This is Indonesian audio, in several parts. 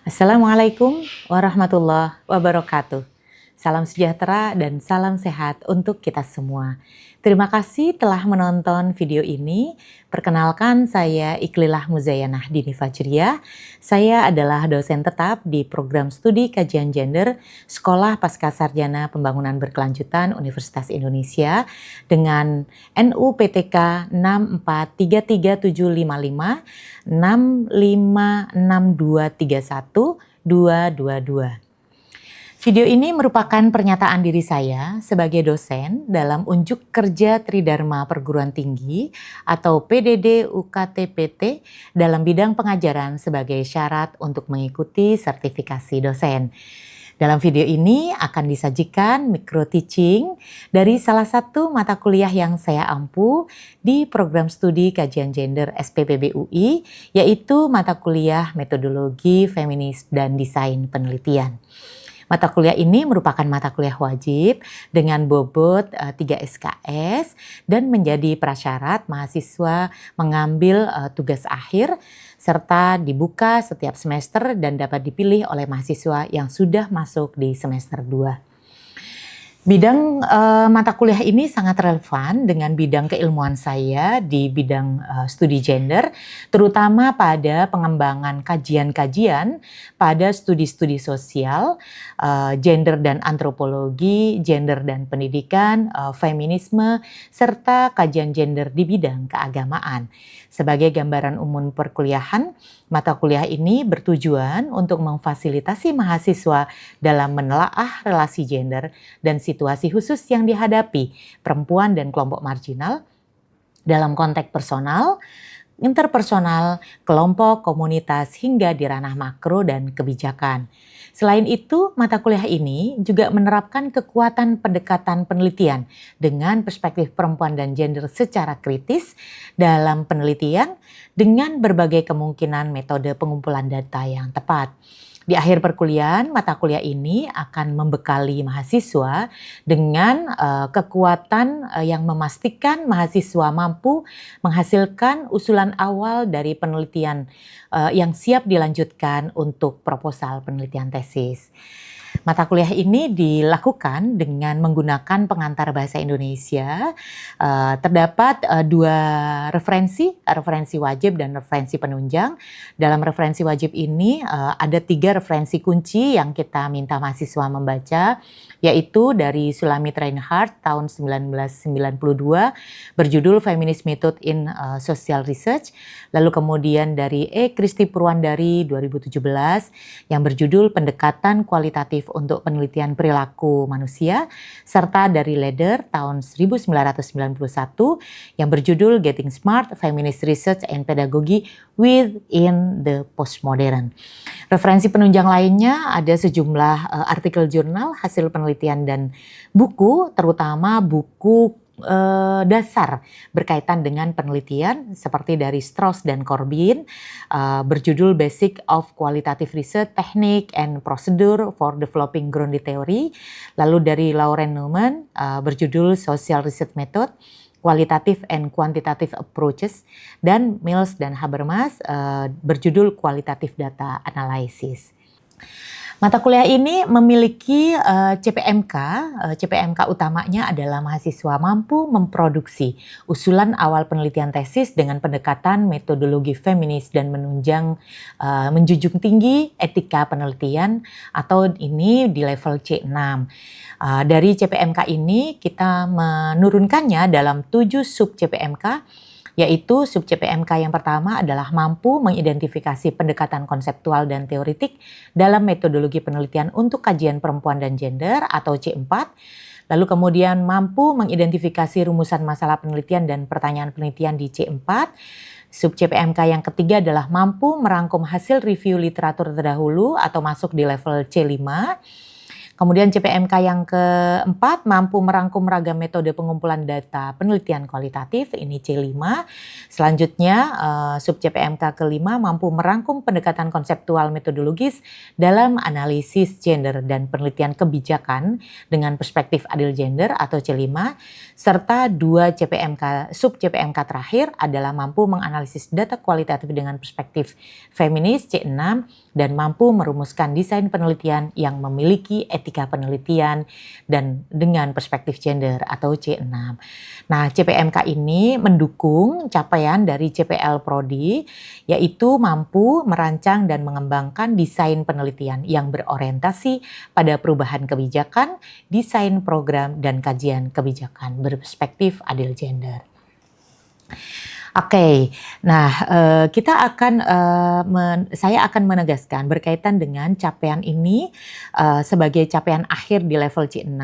Assalamualaikum warahmatullahi wabarakatuh. Salam sejahtera dan salam sehat untuk kita semua. Terima kasih telah menonton video ini. Perkenalkan, saya Iklilah Muzayanah Dini Fajriyah. Saya adalah dosen tetap di program studi kajian gender Sekolah Pascasarjana Pembangunan Berkelanjutan Universitas Indonesia dengan NUPTK 6433755 656231222. Video ini merupakan pernyataan diri saya sebagai dosen dalam unjuk kerja Tridharma Perguruan Tinggi atau PDD UKT-PT dalam bidang pengajaran sebagai syarat untuk mengikuti sertifikasi dosen. Dalam video ini akan disajikan micro teaching dari salah satu mata kuliah yang saya ampu di program studi kajian gender SPPB UI, yaitu mata kuliah metodologi feminis dan desain penelitian. Mata kuliah ini merupakan mata kuliah wajib dengan bobot 3 SKS dan menjadi prasyarat mahasiswa mengambil tugas akhir serta dibuka setiap semester dan dapat dipilih oleh mahasiswa yang sudah masuk di semester 2. Bidang mata kuliah ini sangat relevan dengan bidang keilmuan saya di bidang studi gender, terutama pada pengembangan kajian-kajian pada studi-studi sosial, gender dan antropologi, gender dan pendidikan, feminisme, serta kajian gender di bidang keagamaan. Sebagai gambaran umum perkuliahan, mata kuliah ini bertujuan untuk memfasilitasi mahasiswa dalam menelaah relasi gender dan situasi khusus yang dihadapi perempuan dan kelompok marginal dalam konteks personal, interpersonal, kelompok, komunitas, hingga di ranah makro dan kebijakan. Selain itu, mata kuliah ini juga menerapkan kekuatan pendekatan penelitian dengan perspektif perempuan dan gender secara kritis dalam penelitian dengan berbagai kemungkinan metode pengumpulan data yang tepat. Di akhir perkuliahan, mata kuliah ini akan membekali mahasiswa dengan kekuatan yang memastikan mahasiswa mampu menghasilkan usulan awal dari penelitian yang siap dilanjutkan untuk proposal penelitian tesis. Mata kuliah ini dilakukan dengan menggunakan pengantar bahasa Indonesia. Terdapat dua referensi wajib dan referensi penunjang. Dalam referensi wajib ini ada 3 referensi kunci yang kita minta mahasiswa membaca, yaitu dari Sulamit Reinhardt tahun 1992 berjudul Feminist Method in Social Research, lalu kemudian dari Kristi Purwandari 2017 yang berjudul Pendekatan Kualitatif untuk Penelitian Perilaku Manusia, serta dari Leder tahun 1991 yang berjudul Getting Smart, Feminist Research and Pedagogy Within the Postmodern. Referensi penunjang lainnya ada sejumlah artikel jurnal, hasil penelitian dan buku, terutama buku dasar berkaitan dengan penelitian seperti dari Strauss dan Corbin berjudul Basic of Qualitative Research Technique and Procedure for Developing Grounded Theory, lalu dari Lauren Neumann berjudul Social Research Method, Qualitative and Quantitative Approaches, dan Mills dan Habermas berjudul Qualitative Data Analysis. Mata kuliah ini memiliki CPMK. CPMK utamanya adalah mahasiswa mampu memproduksi usulan awal penelitian tesis dengan pendekatan metodologi feminis dan menjunjung tinggi etika penelitian, atau ini di level C6. Dari CPMK ini kita menurunkannya dalam 7 sub CPMK, yaitu sub CPMK yang pertama adalah mampu mengidentifikasi pendekatan konseptual dan teoritik dalam metodologi penelitian untuk kajian perempuan dan gender atau C4. Lalu kemudian mampu mengidentifikasi rumusan masalah penelitian dan pertanyaan penelitian di C4. Sub CPMK yang ketiga adalah mampu merangkum hasil review literatur terdahulu atau masuk di level C5. Kemudian CPMK yang keempat mampu merangkum ragam metode pengumpulan data penelitian kualitatif, ini C5. Selanjutnya sub CPMK kelima mampu merangkum pendekatan konseptual metodologis dalam analisis gender dan penelitian kebijakan dengan perspektif adil gender atau C5. Serta 2 sub CPMK terakhir adalah mampu menganalisis data kualitatif dengan perspektif feminis C6 dan mampu merumuskan desain penelitian yang memiliki etika penelitian dan dengan perspektif gender atau C6. Nah, CPMK ini mendukung capaian dari CPL Prodi, yaitu mampu merancang dan mengembangkan desain penelitian yang berorientasi pada perubahan kebijakan, desain program, dan kajian kebijakan berperspektif adil gender. Oke, nah saya akan menegaskan berkaitan dengan capaian ini sebagai capaian akhir di level C6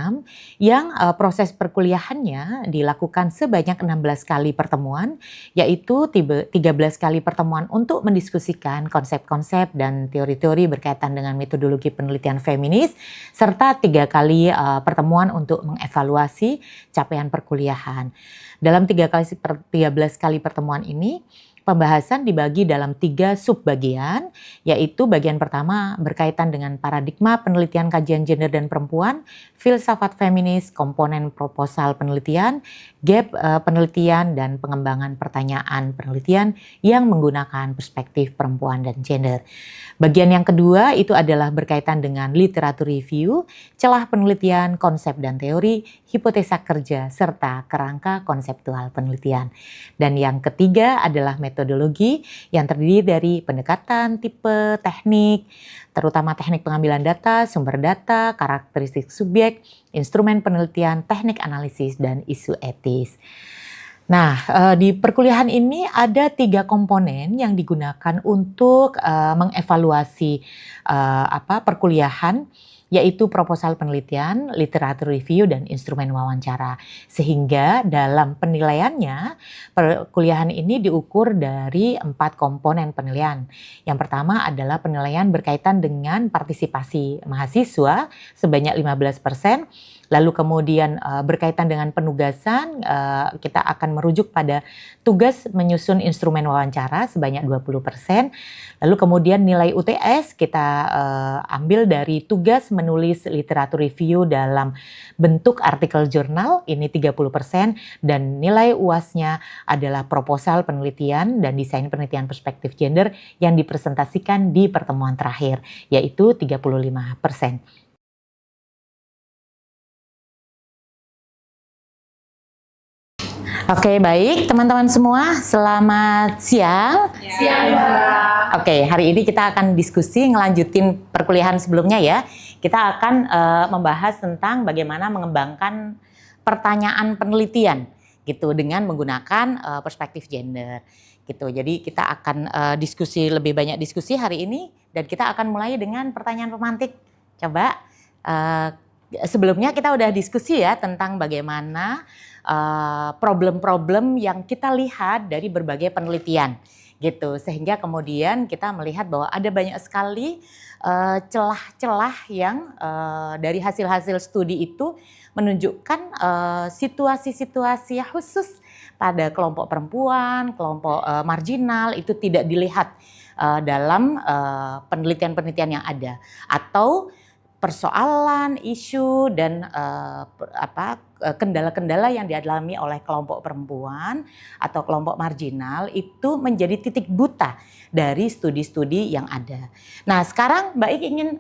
yang proses perkuliahannya dilakukan sebanyak 16 kali pertemuan, yaitu 13 kali pertemuan untuk mendiskusikan konsep-konsep dan teori-teori berkaitan dengan metodologi penelitian feminis, serta 3 kali pertemuan untuk mengevaluasi capaian perkuliahan. Dalam 13 kali pertemuan ini, pembahasan dibagi dalam 3 subbagian, yaitu bagian pertama berkaitan dengan paradigma penelitian kajian gender dan perempuan, filsafat feminis, komponen proposal penelitian, gap penelitian, dan pengembangan pertanyaan penelitian yang menggunakan perspektif perempuan dan gender. Bagian yang kedua itu adalah berkaitan dengan literatur review, celah penelitian, konsep dan teori, hipotesa kerja, serta kerangka konseptual penelitian. Dan yang ketiga adalah metodologi yang terdiri dari pendekatan, tipe, teknik, terutama teknik pengambilan data, sumber data, karakteristik subjek, instrumen penelitian, teknik analisis, dan isu etis. Nah, di perkuliahan ini ada 3 komponen yang digunakan untuk mengevaluasi perkuliahan, yaitu proposal penelitian, literatur review, dan instrumen wawancara. Sehingga dalam penilaiannya, perkuliahan ini diukur dari 4 komponen penilaian. Yang pertama adalah penilaian berkaitan dengan partisipasi mahasiswa sebanyak 15%. Lalu kemudian berkaitan dengan penugasan, kita akan merujuk pada tugas menyusun instrumen wawancara sebanyak 20%. Lalu kemudian nilai UTS kita ambil dari tugas menulis literatur review dalam bentuk artikel jurnal, ini 30%. Dan nilai UAS-nya adalah proposal penelitian dan desain penelitian perspektif gender yang dipresentasikan di pertemuan terakhir, yaitu 35%. Oke, baik teman-teman semua, selamat siang. Siang, Mbak. Oke, hari ini kita akan diskusi ngelanjutin perkuliahan sebelumnya ya. Kita akan membahas tentang bagaimana mengembangkan pertanyaan penelitian gitu dengan menggunakan perspektif gender gitu. Jadi kita akan diskusi lebih banyak diskusi hari ini dan kita akan mulai dengan pertanyaan pemantik. Coba sebelumnya kita udah diskusi ya tentang bagaimana problem-problem yang kita lihat dari berbagai penelitian gitu, sehingga kemudian kita melihat bahwa ada banyak sekali celah-celah yang dari hasil-hasil studi itu menunjukkan situasi-situasi khusus pada kelompok perempuan, kelompok marginal itu tidak dilihat dalam penelitian-penelitian yang ada, atau persoalan, isu, dan kendala-kendala yang dialami oleh kelompok perempuan atau kelompok marginal itu menjadi titik buta dari studi-studi yang ada. Nah, sekarang Mbak Ik ingin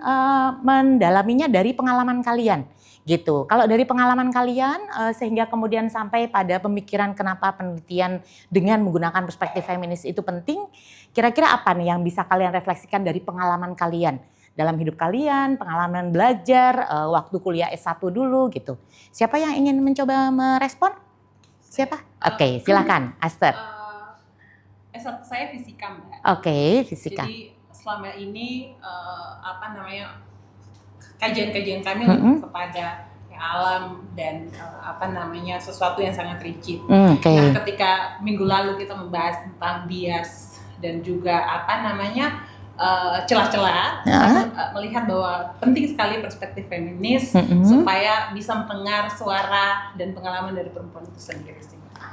mendalaminya dari pengalaman kalian gitu. Kalau dari pengalaman kalian sehingga kemudian sampai pada pemikiran kenapa penelitian dengan menggunakan perspektif feminis itu penting, kira-kira apa nih yang bisa kalian refleksikan dari pengalaman kalian dalam hidup kalian, pengalaman belajar, waktu kuliah S1 dulu gitu. Siapa yang ingin mencoba merespon? Siapa? Oke, silakan, Aster. S1 saya fisika, Mbak. Oke, fisika. Jadi selama ini kajian-kajian kami kepada alam dan sesuatu yang sangat rigid. Okay. Nah, ketika minggu lalu kita membahas tentang bias dan juga celah-celah, melihat bahwa penting sekali perspektif feminis supaya bisa mendengar suara dan pengalaman dari perempuan itu sendiri.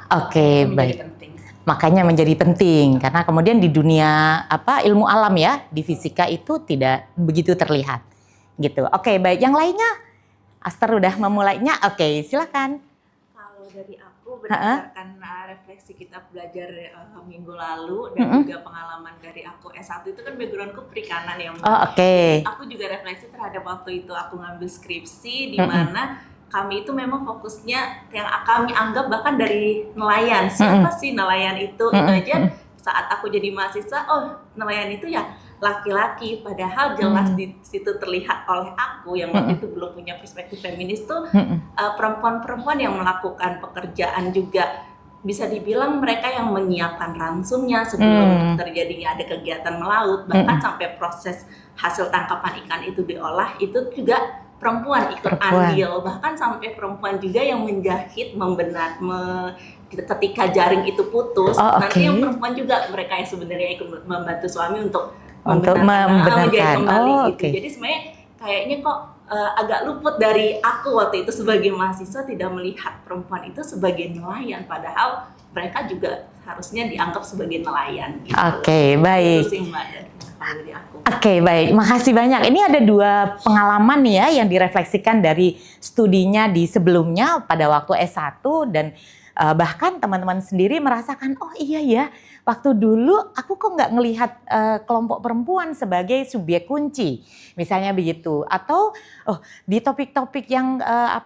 Oke, baik. Penting. Makanya menjadi penting karena kemudian di dunia ilmu alam ya, di fisika itu tidak begitu terlihat gitu. Oke, baik. Yang lainnya, Aster udah memulainya. Oke, silakan. Kalau dari aku berdasarkan refleksi kita belajar minggu lalu dan juga pengalaman dari aku S1 itu kan backgroundku perikanan ya Mbak. Oh, oke. Aku juga refleksi terhadap waktu itu aku ngambil skripsi di mana kami itu memang fokusnya yang kami anggap bahkan dari nelayan. Siapa sih nelayan itu? Itu aja saat aku jadi mahasiswa, oh nelayan itu ya laki-laki, padahal jelas di situ terlihat oleh aku yang waktu itu belum punya perspektif feminis tuh perempuan-perempuan yang melakukan pekerjaan juga bisa dibilang mereka yang menyiapkan ransumnya sebelum terjadinya ada kegiatan melaut, bahkan sampai proses hasil tangkapan ikan itu diolah itu juga perempuan ikut andil, bahkan sampai perempuan juga yang menjahit, ketika jaring itu putus, nanti yang perempuan juga mereka yang sebenarnya ikut membantu suami untuk membenarkan kembali gitu. Jadi sebenarnya kayaknya kok agak luput dari aku waktu itu sebagai mahasiswa tidak melihat perempuan itu sebagai nelayan, padahal mereka juga harusnya dianggap sebagai nelayan. Gitu. Oke, baik. Itu sih Mbak dari aku. Oke, baik. Makasih banyak. Ini ada 2 pengalaman nih ya yang direfleksikan dari studinya di sebelumnya pada waktu S1 dan bahkan teman-teman sendiri merasakan, oh iya ya, waktu dulu aku kok nggak ngelihat kelompok perempuan sebagai subjek kunci, misalnya begitu. Atau di topik-topik yang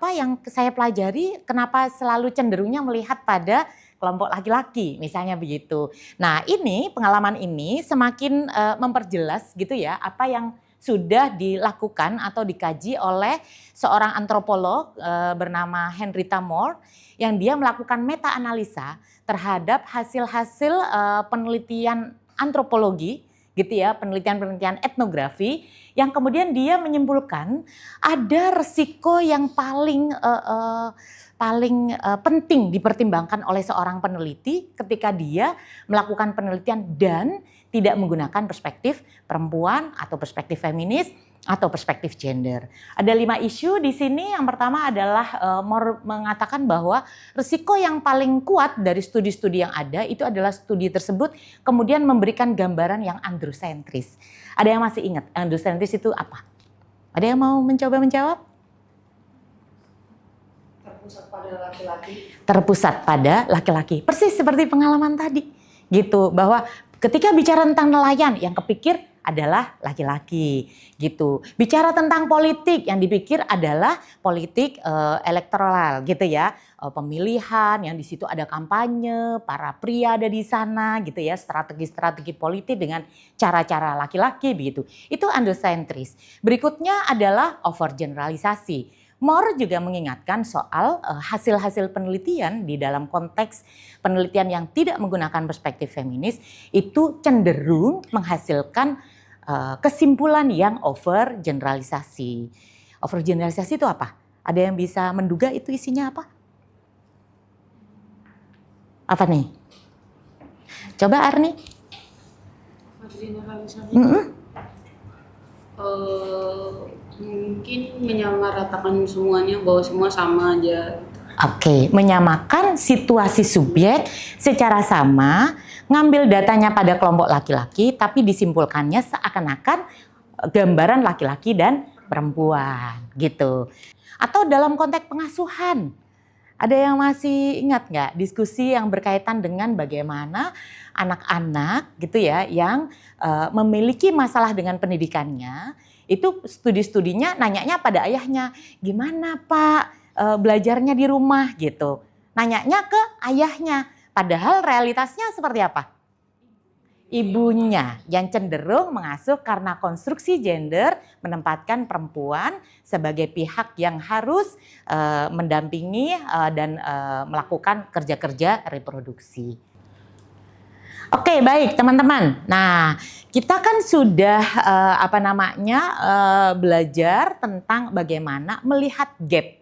yang saya pelajari, kenapa selalu cenderungnya melihat pada kelompok laki-laki, misalnya begitu. Nah, ini pengalaman ini semakin memperjelas gitu ya apa yang sudah dilakukan atau dikaji oleh seorang antropolog bernama Henrietta Moore yang dia melakukan meta-analisa terhadap hasil-hasil penelitian antropologi gitu ya, penelitian-penelitian etnografi yang kemudian dia menyimpulkan ada resiko yang paling penting dipertimbangkan oleh seorang peneliti ketika dia melakukan penelitian dan tidak menggunakan perspektif perempuan atau perspektif feminis atau perspektif gender. Ada 5 isu di sini. Yang pertama adalah mengatakan bahwa risiko yang paling kuat dari studi-studi yang ada itu adalah studi tersebut kemudian memberikan gambaran yang androsentris. Ada yang masih ingat androsentris itu apa? Ada yang mau mencoba menjawab? Terpusat pada laki-laki. Terpusat pada laki-laki. Persis seperti pengalaman tadi. Gitu, bahwa ketika bicara tentang nelayan yang kepikir adalah laki-laki gitu. Bicara tentang politik yang dipikir adalah politik elektoral gitu ya. Pemilihan yang di situ ada kampanye, para pria ada di sana gitu ya, strategi-strategi politik dengan cara-cara laki-laki begitu. Itu androsentris. Berikutnya adalah overgeneralisasi. Moore juga mengingatkan soal hasil-hasil penelitian di dalam konteks penelitian yang tidak menggunakan perspektif feminis itu cenderung menghasilkan kesimpulan yang overgeneralisasi. Overgeneralisasi itu apa? Ada yang bisa menduga itu isinya apa? Apa nih? Coba Arni. Overgeneralisasi. Mungkin menyamaratakan semuanya bahwa semua sama aja. Oke, menyamakan situasi subjek secara sama, ngambil datanya pada kelompok laki-laki, tapi disimpulkannya seakan-akan gambaran laki-laki dan perempuan, gitu. Atau dalam konteks pengasuhan, ada yang masih ingat nggak diskusi yang berkaitan dengan bagaimana anak-anak gitu ya yang memiliki masalah dengan pendidikannya, itu studi-studinya nanyanya pada ayahnya, gimana Pak belajarnya di rumah gitu. Nanyanya ke ayahnya, padahal realitasnya seperti apa? Ibunya yang cenderung mengasuh karena konstruksi gender menempatkan perempuan sebagai pihak yang harus mendampingi dan melakukan kerja-kerja reproduksi. Oke, baik teman-teman. Nah, kita kan sudah belajar tentang bagaimana melihat gap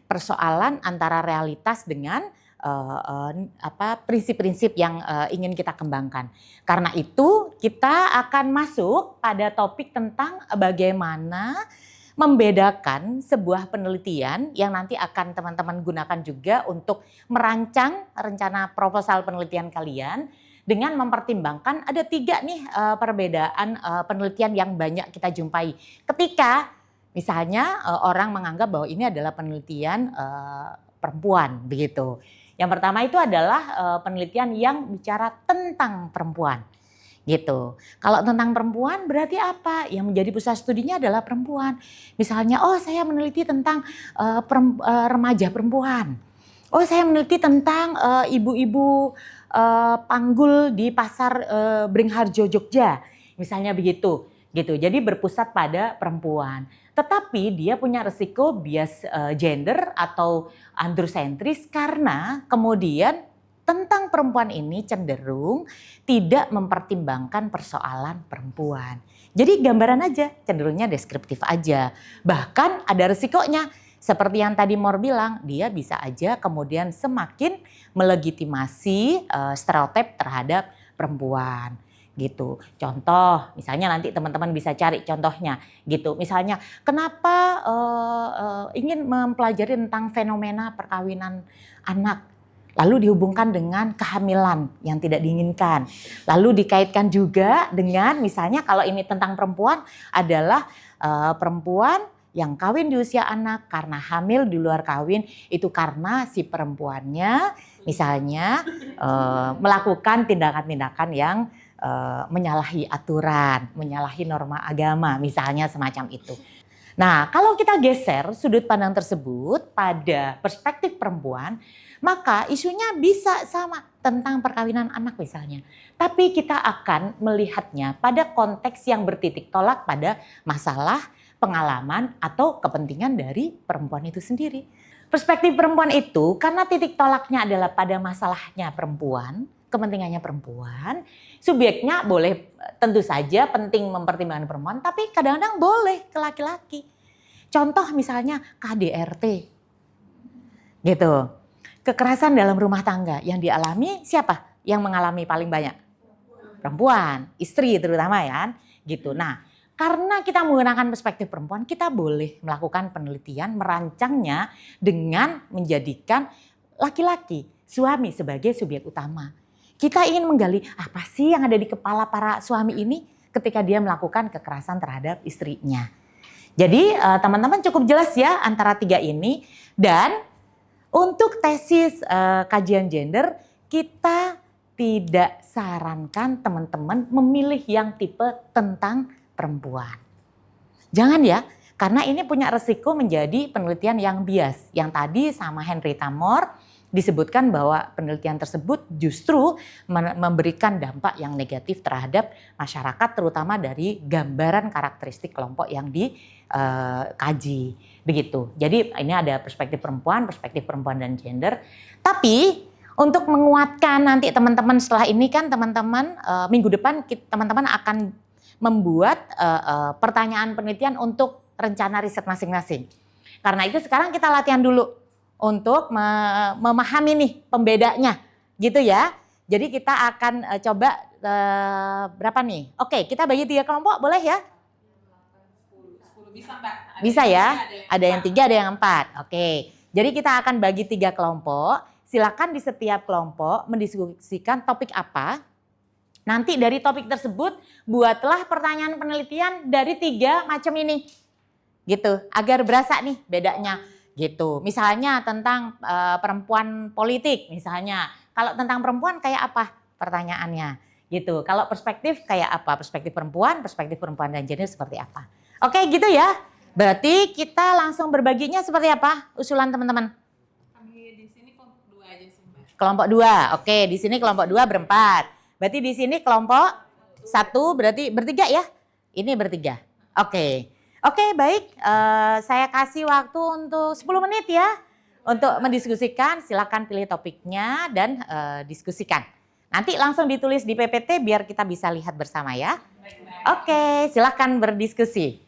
persoalan antara realitas dengan prinsip-prinsip yang ingin kita kembangkan. Karena itu kita akan masuk pada topik tentang bagaimana membedakan sebuah penelitian yang nanti akan teman-teman gunakan juga untuk merancang rencana proposal penelitian kalian dengan mempertimbangkan ada 3 nih perbedaan penelitian yang banyak kita jumpai ketika misalnya orang menganggap bahwa ini adalah penelitian perempuan begitu. Yang pertama itu adalah penelitian yang bicara tentang perempuan. Gitu. Kalau tentang perempuan berarti apa? Yang menjadi pusat studinya adalah perempuan. Misalnya, saya meneliti tentang remaja perempuan. Saya meneliti tentang ibu-ibu panggul di pasar Beringharjo, Jogja. Misalnya begitu. Gitu. Jadi berpusat pada perempuan. Tetapi dia punya resiko bias gender atau androsentris karena kemudian tentang perempuan ini cenderung tidak mempertimbangkan persoalan perempuan. Jadi gambaran aja, cenderungnya deskriptif aja. Bahkan ada resikonya. Seperti yang tadi Mor bilang, dia bisa aja kemudian semakin melegitimasi stereotip terhadap perempuan. Gitu. Contoh, misalnya nanti teman-teman bisa cari contohnya gitu. Misalnya, kenapa ingin mempelajari tentang fenomena perkawinan anak, lalu dihubungkan dengan kehamilan yang tidak diinginkan. Lalu dikaitkan juga dengan misalnya kalau ini tentang perempuan adalah perempuan yang kawin di usia anak karena hamil di luar kawin itu karena si perempuannya misalnya melakukan tindakan-tindakan yang menyalahi aturan, menyalahi norma agama, misalnya semacam itu. Nah, kalau kita geser sudut pandang tersebut pada perspektif perempuan, maka isunya bisa sama tentang perkawinan anak misalnya. Tapi kita akan melihatnya pada konteks yang bertitik tolak pada masalah, pengalaman, atau kepentingan dari perempuan itu sendiri. Perspektif perempuan itu karena titik tolaknya adalah pada masalahnya perempuan, kepentingannya perempuan, subjeknya boleh tentu saja penting mempertimbangkan perempuan, tapi kadang-kadang boleh ke laki-laki. Contoh misalnya KDRT, gitu. Kekerasan dalam rumah tangga yang dialami siapa? Yang mengalami paling banyak? Perempuan, istri terutama ya, gitu. Nah, karena kita menggunakan perspektif perempuan, kita boleh melakukan penelitian, merancangnya dengan menjadikan laki-laki, suami sebagai subjek utama. Kita ingin menggali apa sih yang ada di kepala para suami ini ketika dia melakukan kekerasan terhadap istrinya. Jadi teman-teman cukup jelas ya antara tiga ini. Dan untuk tesis kajian gender kita tidak sarankan teman-teman memilih yang tipe tentang perempuan. Jangan ya, karena ini punya resiko menjadi penelitian yang bias. Yang tadi sama Henrietta Moore disebutkan bahwa penelitian tersebut justru memberikan dampak yang negatif terhadap masyarakat, terutama dari gambaran karakteristik kelompok yang dikaji. Begitu. Jadi ini ada perspektif perempuan dan gender. Tapi untuk menguatkan nanti teman-teman setelah ini kan teman-teman minggu depan teman-teman akan membuat pertanyaan penelitian untuk rencana riset masing-masing. Karena itu sekarang kita latihan dulu untuk memahami nih pembedanya gitu ya. Jadi kita akan coba berapa nih? Oke, kita bagi 3 kelompok boleh ya? 10 bisa Mbak. Bisa ya? Ada yang 3, ada yang 4. Oke, jadi kita akan bagi 3 kelompok. Silakan di setiap kelompok mendiskusikan topik apa. Nanti dari topik tersebut buatlah pertanyaan penelitian dari 3 macam ini. Gitu, agar berasa nih bedanya. Gitu. Misalnya tentang perempuan politik misalnya. Kalau tentang perempuan kayak apa pertanyaannya? Gitu. Kalau perspektif kayak apa? Perspektif perempuan dan gender seperti apa? Oke, gitu ya. Berarti kita langsung berbaginya seperti apa? Usulan teman-teman. Kami di sini kelompok 2 aja sih Mbak. Kelompok 2. Oke, di sini kelompok 2 berempat. Berarti di sini kelompok 1 berarti bertiga ya? Ini bertiga. Oke. Oke, baik. Saya kasih waktu untuk 10 menit ya untuk mendiskusikan. Silakan pilih topiknya dan diskusikan. Nanti langsung ditulis di PPT biar kita bisa lihat bersama ya. Oke, silakan berdiskusi.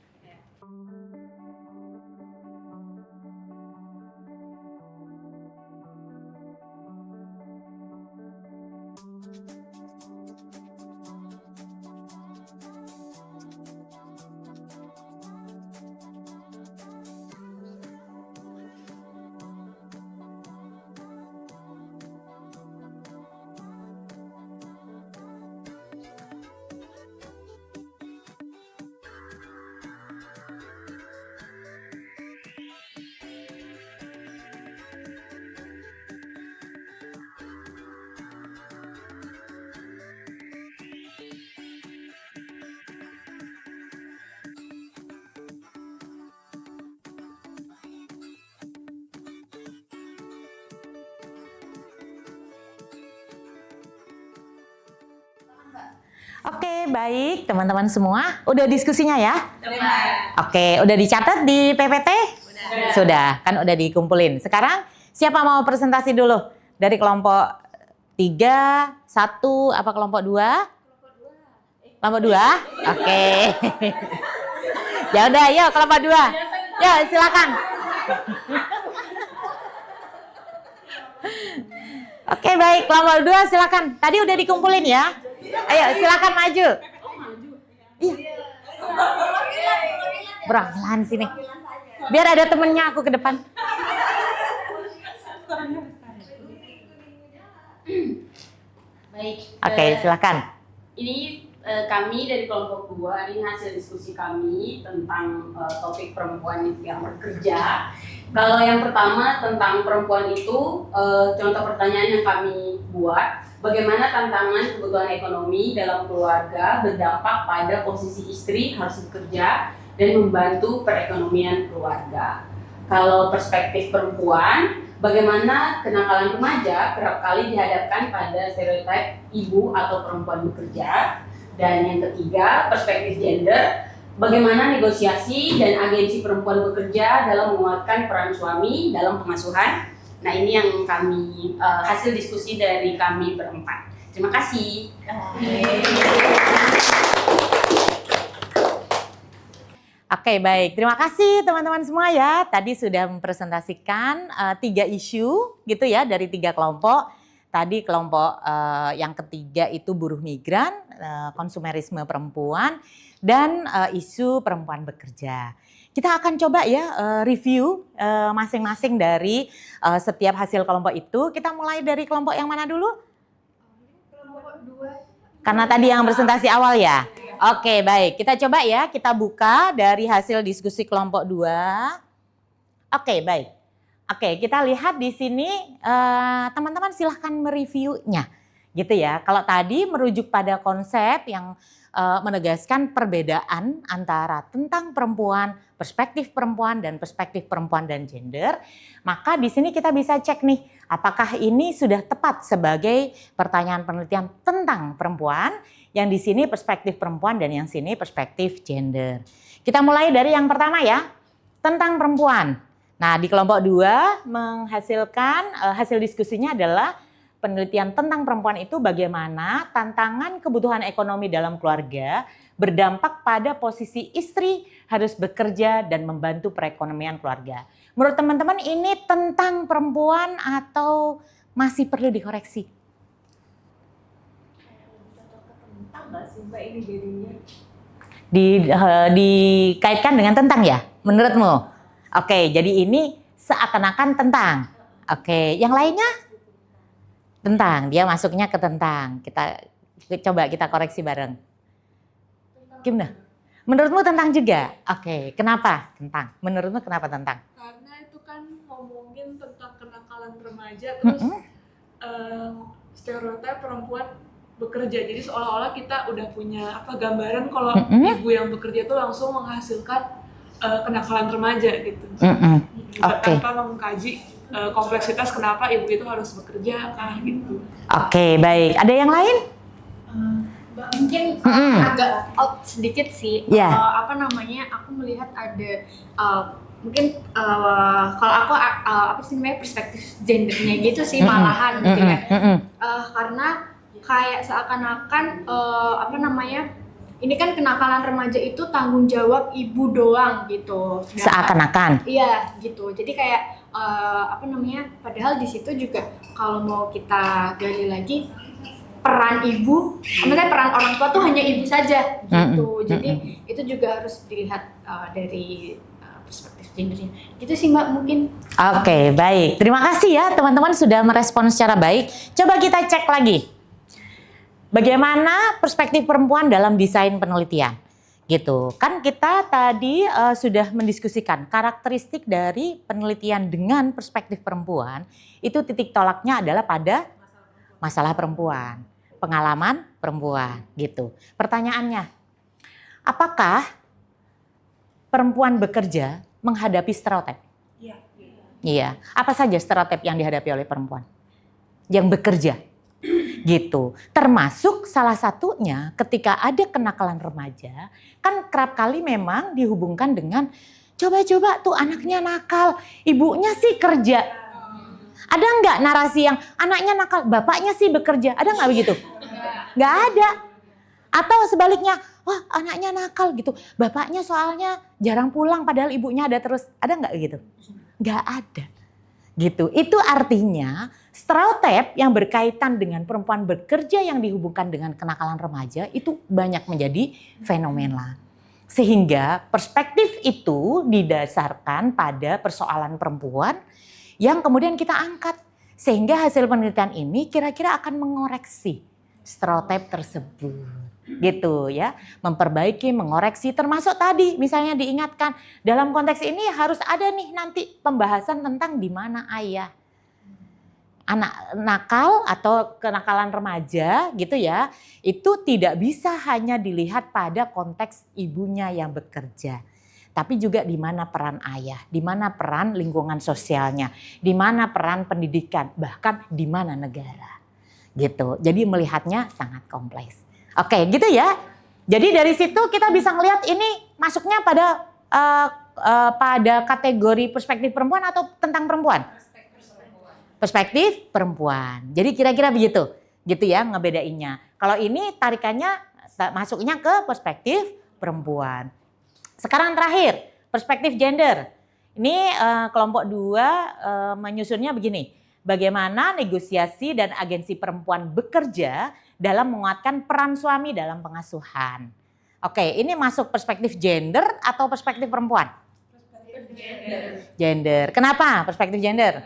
Oke, baik teman-teman semua. Udah diskusinya ya? Sudah. Oke, udah dicatat di PPT? Sudah, kan udah dikumpulin. Sekarang siapa mau presentasi dulu? Dari kelompok 3, 1, apa kelompok 2? Kelompok 2? Oke. Ya udah, yuk kelompok 2. Yuk, silakan. Oke, baik, kelompok 2 silakan. Tadi udah dikumpulin ya. Ayo, silakan maju. Iya. Pelan sini. Biar ada temennya aku ke depan. Baik. Oke, silakan. Ini kami dari kelompok 2, ini hasil diskusi kami tentang topik perempuan yang bekerja. Kalau yang pertama tentang perempuan itu, contoh pertanyaan yang kami buat, bagaimana tantangan kebutuhan ekonomi dalam keluarga berdampak pada posisi istri harus bekerja dan membantu perekonomian keluarga. Kalau perspektif perempuan, bagaimana kenakalan remaja kerap kali dihadapkan pada stereotip ibu atau perempuan bekerja. Dan yang ketiga, perspektif gender, bagaimana negosiasi dan agensi perempuan bekerja dalam menguatkan peran suami dalam pengasuhan. Nah, ini yang kami hasil diskusi dari kami berempat. Terima kasih. Oke, baik. Terima kasih teman-teman semua ya. Tadi sudah mempresentasikan 3 isu gitu ya dari 3 kelompok. Tadi kelompok yang ketiga itu buruh migran, konsumerisme perempuan, dan isu perempuan bekerja. Kita akan coba ya review masing-masing dari setiap hasil kelompok itu. Kita mulai dari kelompok yang mana dulu? Kelompok 2. Karena tadi yang presentasi awal ya. Oke, baik. Kita coba ya, kita buka dari hasil diskusi kelompok 2. Oke, baik. Oke, kita lihat di sini teman-teman silahkan mereviewnya gitu ya. Kalau tadi merujuk pada konsep yang menegaskan perbedaan antara tentang perempuan, perspektif perempuan dan perspektif perempuan dan gender, maka di sini kita bisa cek nih, apakah ini sudah tepat sebagai pertanyaan penelitian tentang perempuan, yang di sini perspektif perempuan dan yang sini perspektif gender. Kita mulai dari yang pertama ya, tentang perempuan. Nah, di kelompok 2 menghasilkan hasil diskusinya adalah penelitian tentang perempuan itu bagaimana tantangan kebutuhan ekonomi dalam keluarga berdampak pada posisi istri harus bekerja dan membantu perekonomian keluarga. Menurut teman-teman ini tentang perempuan atau masih perlu dikoreksi? Dikaitkan dengan tentang ya, menurutmu? Oke, jadi ini seakan-akan tentang. Oke, yang lainnya? Tentang, dia masuknya ke tentang. Kita coba kita koreksi bareng. Gimana? Menurutmu tentang juga? Oke, kenapa tentang? Menurutmu kenapa tentang? Karena itu kan ngomongin tentang kenakalan remaja, terus stereotip perempuan bekerja. Jadi seolah-olah kita udah punya gambaran kalau ibu yang bekerja itu langsung menghasilkan kenakalan remaja gitu. Tanpa mengkaji kompleksitas kenapa ibu itu harus bekerja gitu. Oke, baik. Ada yang lain? Mungkin agak out sedikit sih. Yeah. Aku melihat ada mungkin kalau aku perspektif gendernya gitu sih malahan gitu ya. Karena kayak seakan-akan ini kan kenakalan remaja itu tanggung jawab ibu doang gitu. Seakan-akan. Iya gitu. Jadi kayak padahal di situ juga kalau mau kita gali lagi peran ibu, maksudnya peran orang tua tuh hanya ibu saja gitu. Jadi itu juga harus dilihat dari perspektif gendernya. Gitu sih Mbak mungkin. Oke, baik. Terima kasih ya teman-teman sudah merespon secara baik. Coba kita cek lagi. Bagaimana perspektif perempuan dalam desain penelitian? Gitu. Kan kita tadi sudah mendiskusikan karakteristik dari penelitian dengan perspektif perempuan, itu titik tolaknya adalah pada masalah perempuan, pengalaman perempuan, gitu. Pertanyaannya, apakah perempuan bekerja menghadapi stereotip? Iya. Iya. Apa saja stereotip yang dihadapi oleh perempuan yang bekerja? gitu. Termasuk salah satunya ketika ada kenakalan remaja, kan kerap kali memang dihubungkan dengan coba-coba tuh anaknya nakal, ibunya sih kerja. Ada nggak narasi yang anaknya nakal, bapaknya sih bekerja? Ada nggak begitu? Nggak ada. Atau sebaliknya, wah anaknya nakal gitu, bapaknya soalnya jarang pulang padahal ibunya ada terus. Ada nggak gitu? Nggak ada. Gitu. Itu artinya stereotip yang berkaitan dengan perempuan bekerja yang dihubungkan dengan kenakalan remaja itu banyak menjadi fenomena. Sehingga perspektif itu didasarkan pada persoalan perempuan yang kemudian kita angkat. Sehingga hasil penelitian ini kira-kira akan mengoreksi stereotip tersebut. Gitu ya, memperbaiki, mengoreksi, termasuk tadi misalnya diingatkan dalam konteks ini harus ada nih nanti pembahasan tentang di mana ayah anak nakal atau kenakalan remaja gitu ya, itu tidak bisa hanya dilihat pada konteks ibunya yang bekerja, tapi juga di mana peran ayah, di mana peran lingkungan sosialnya, di mana peran pendidikan, bahkan di mana negara gitu. Jadi melihatnya sangat kompleks. Oke, gitu ya. Jadi dari situ kita bisa ngelihat ini masuknya pada pada kategori perspektif perempuan atau tentang perempuan? Perspektif perempuan. Jadi kira-kira begitu, gitu ya ngebedainnya. Kalau ini tarikannya masuknya ke perspektif perempuan. Sekarang terakhir, perspektif gender. Ini kelompok 2 menyusunnya begini. Bagaimana negosiasi dan agensi perempuan bekerja dalam menguatkan peran suami dalam pengasuhan. Oke, ini masuk perspektif gender atau perspektif perempuan? Gender. Kenapa perspektif gender?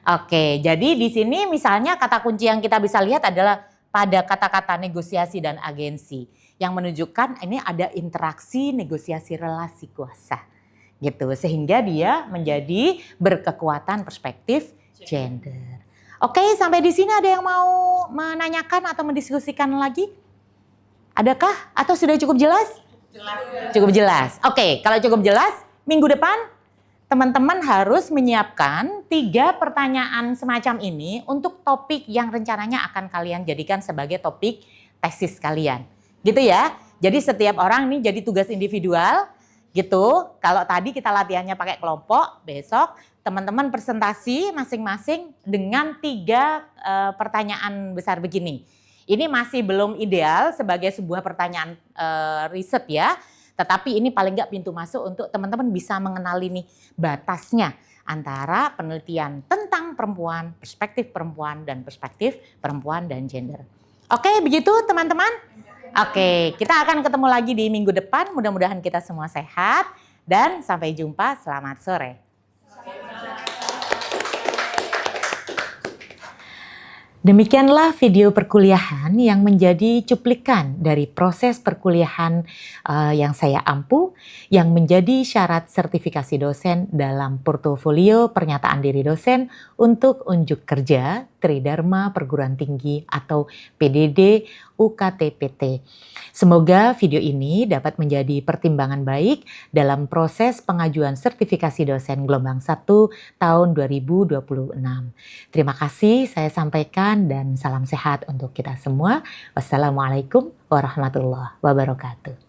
Oke, jadi di sini misalnya kata kunci yang kita bisa lihat adalah pada kata-kata negosiasi dan agensi yang menunjukkan ini ada interaksi negosiasi relasi kuasa gitu, sehingga dia menjadi berkekuatan perspektif gender. Oke, sampai di sini ada yang mau menanyakan atau mendiskusikan lagi? Adakah? Atau sudah cukup jelas? Cukup jelas. Oke, kalau cukup jelas, minggu depan teman-teman harus menyiapkan 3 pertanyaan semacam ini untuk topik yang rencananya akan kalian jadikan sebagai topik tesis kalian. Gitu ya. Jadi setiap orang ini jadi tugas individual gitu. Kalau tadi kita latihannya pakai kelompok, besok teman-teman presentasi masing-masing dengan 3 pertanyaan besar begini. Ini masih belum ideal sebagai sebuah pertanyaan riset ya. Tetapi ini paling nggak pintu masuk untuk teman-teman bisa mengenali nih batasnya antara penelitian tentang perempuan, perspektif perempuan, dan perspektif perempuan dan gender. Oke, begitu teman-teman? Oke, kita akan ketemu lagi di minggu depan. Mudah-mudahan kita semua sehat dan sampai jumpa. Selamat sore. Demikianlah video perkuliahan yang menjadi cuplikan dari proses perkuliahan yang saya ampu, yang menjadi syarat sertifikasi dosen dalam portofolio pernyataan diri dosen untuk unjuk kerja Tridharma Perguruan Tinggi atau PDD UKT-PT. Semoga video ini dapat menjadi pertimbangan baik dalam proses pengajuan sertifikasi dosen gelombang 1 tahun 2026. Terima kasih saya sampaikan dan salam sehat untuk kita semua. Wassalamualaikum warahmatullahi wabarakatuh.